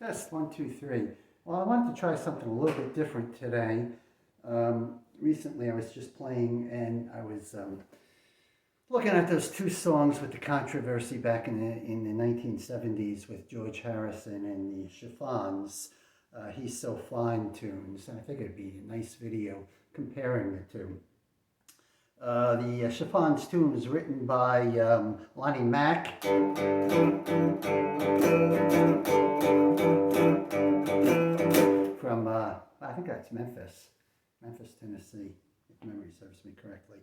Test one, two, three. Well, I wanted to try something a little bit different today. Recently, I was just playing and I was looking at those two songs with the controversy back in the 1970s with George Harrison and the Chiffons. He's So Fine tunes, and I think it'd be a nice video comparing the two. The Chiffons tune was written by Lonnie Mack. From, I think that's Memphis, Tennessee, if memory serves me correctly.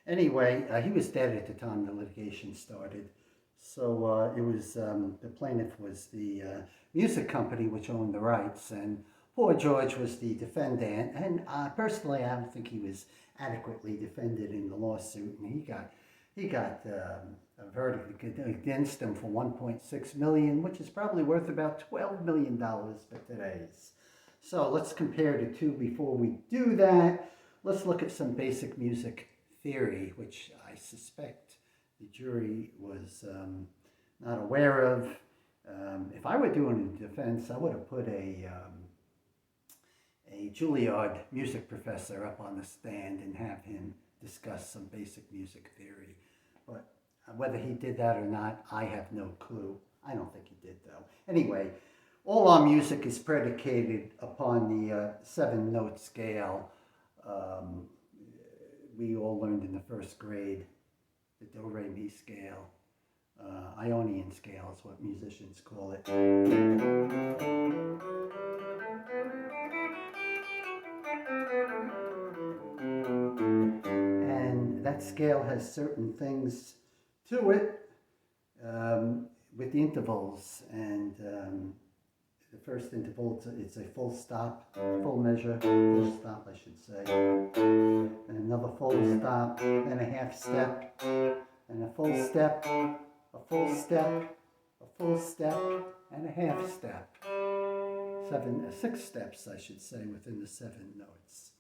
Anyway, he was dead at the time the litigation started. So it was, the plaintiff was the music company which owned the rights, and poor George was the defendant. And personally, I don't think he was adequately defended in the lawsuit, and he got a verdict against him for $1.6 million, which is probably worth about $12 million for today's. So let's compare the two. Before we do that, let's look at some basic music theory, which I suspect the jury was not aware of. If I were doing a defense, I would have put a Juilliard music professor up on the stand and have him discuss some basic music theory. But whether he did that or not, I have no clue. I don't think he did, though. Anyway, all our music is predicated upon the 7-note scale. We all learned in the first grade the Do-Re-Mi scale. Ionian scale is what musicians call it. And that scale has certain things to it with the intervals. And the first interval, it's a full stop, full measure, full stop, I should say. And another full stop, then a half step, and a full step, a full step, a full step, and a half step. 6 steps, I should say, within the 7 notes.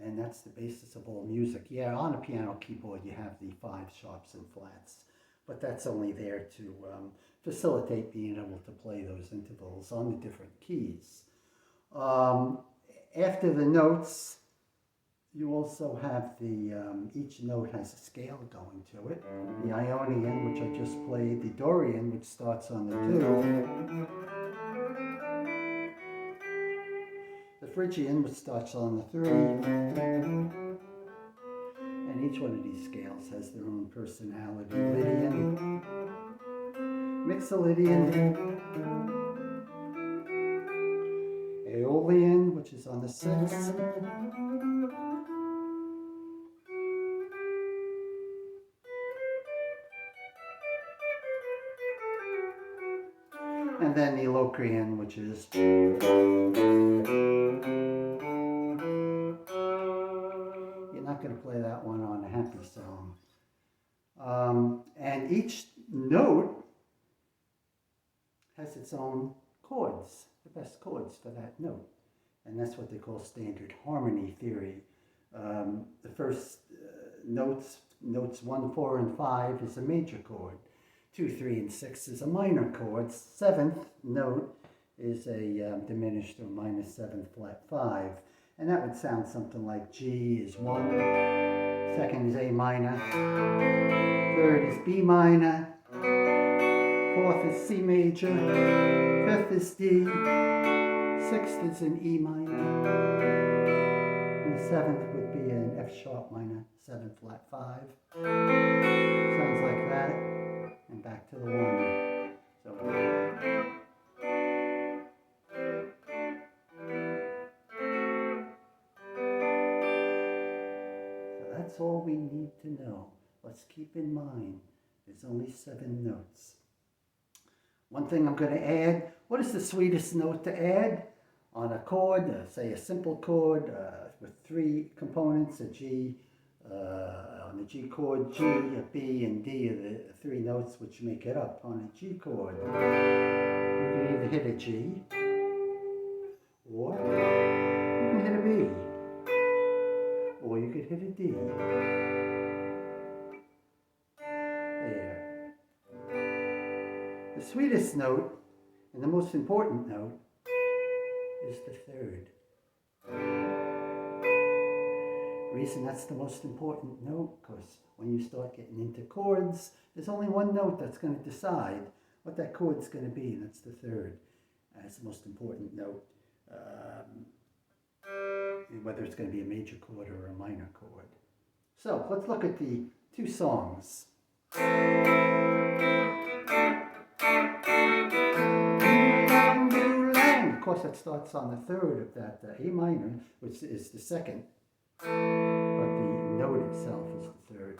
And that's the basis of all music. Yeah, on a piano keyboard you have the 5 sharps and flats, but that's only there to facilitate being able to play those intervals on the different keys. After the notes, you also have the, each note has a scale going to it. The Ionian, which I just played, the Dorian, which starts on the 2. The Phrygian, which starts on the 3. And each one of these scales has their own personality. Lydian, Mixolydian, Aeolian, which is on the 6. And then the Locrian, which is... You're not going to play that one on a happy song. And each note has its own chords, the best chords for that note. And that's what they call standard harmony theory. The first notes 1, 4, and 5 is a major chord. 2, 3, and 6 is a minor chord. 7th note is a diminished or minor 7 flat 5. And that would sound something like G is 1, 2nd is A minor, 3rd is B minor, 4th is C major, 5th is D, 6th is an E minor, and the 7th would be an F sharp minor, 7 flat 5. Sounds like that, and back to the 1. So that's all we need to know. Let's keep in mind, there's only 7 notes. One thing I'm going to add, what is the sweetest note to add? On a chord, say a simple chord with 3 components, a G, on the G chord, G, a B, and D are the 3 notes which make it up on a G chord. You can either hit a G, or you can hit a B, or you could hit a D. There. The sweetest note And the most important note is the third. The reason that's the most important note, because when you start getting into chords, there's only one note that's going to decide what that chord's going to be, and that's the third. That's the most important note, whether it's going to be a major chord or a minor chord. So let's look at the two songs. Of course, that starts on the third of that A minor, which is the second, but the note itself is the third.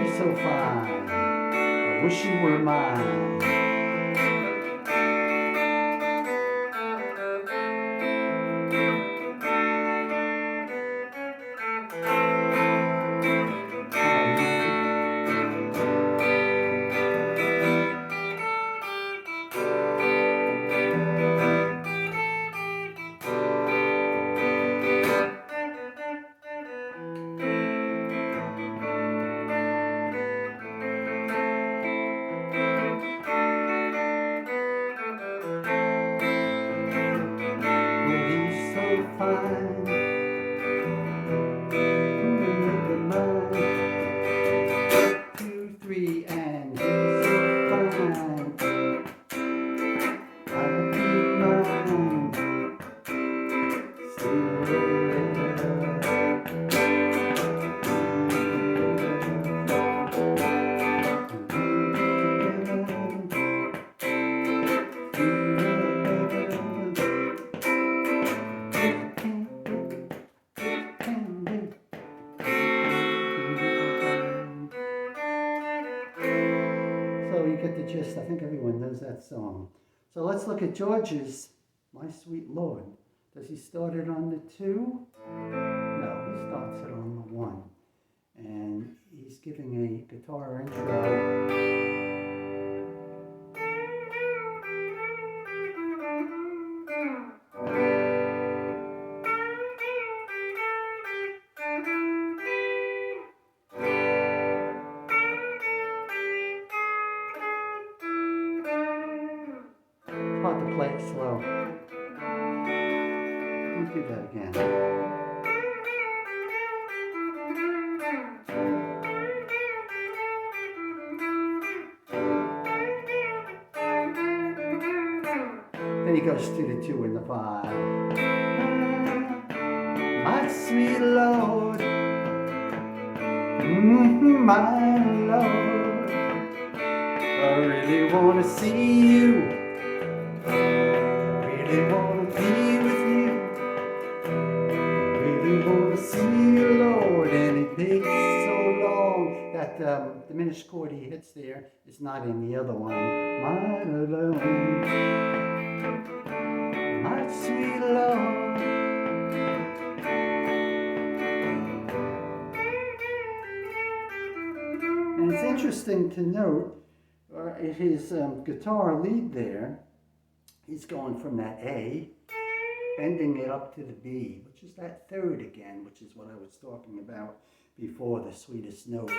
He's so fine, I wish you were mine. I think everyone knows that song. So let's look at George's My Sweet Lord. Does he start it on the 2? No, he starts it on the 1. And he's giving a guitar intro. Hard to play it slow. Let's do that again. Then he goes to the 2 and the 5. My sweet Lord, my Lord, I really want to see you. Really want to be with you. Really want to see you, Lord. And it takes so long. That diminished chord he hits there is not in the other one. My Lord, my sweet Lord. And it's interesting to note his guitar lead there. He's going from that A, bending it up to the B, which is that third again, which is what I was talking about before, the sweetest note.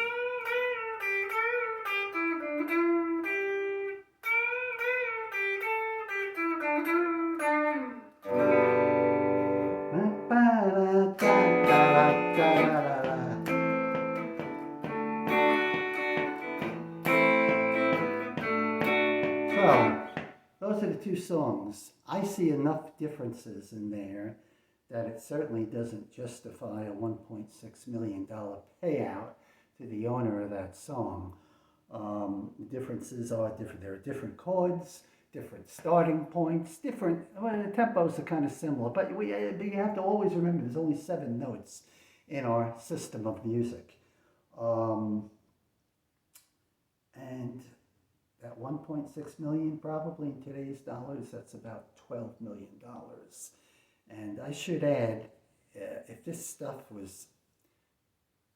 So, those are the two songs. I see enough differences in there that it certainly doesn't justify a $1.6 million payout to the owner of that song. The differences are different. There are different chords, different starting points, different, well, the tempos are kind of similar, but you have to always remember there's only 7 notes in our system of music. And that 1.6 million, probably in today's dollars, that's about $12 million. And I should add, if this stuff was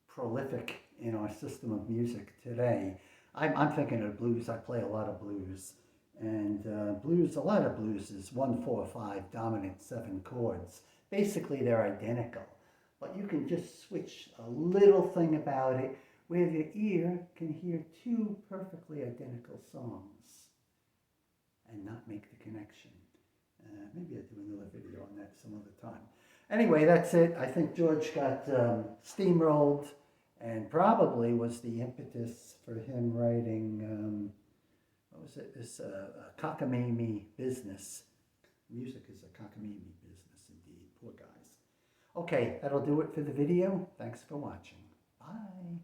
prolific in our system of music today, I'm thinking of blues. I play a lot of blues. And blues, a lot of blues is 1, 4, 5 dominant 7 chords. Basically, they're identical. but you can just switch a little thing about it where the ear can hear two perfectly identical songs and not make the connection. Maybe I'll do another video on that some other time. Anyway, that's it. I think George got steamrolled, and probably was the impetus for him writing, what was it, this cockamamie business. Music is a cockamamie business indeed. Poor guys. Okay, that'll do it for the video. Thanks for watching. Bye.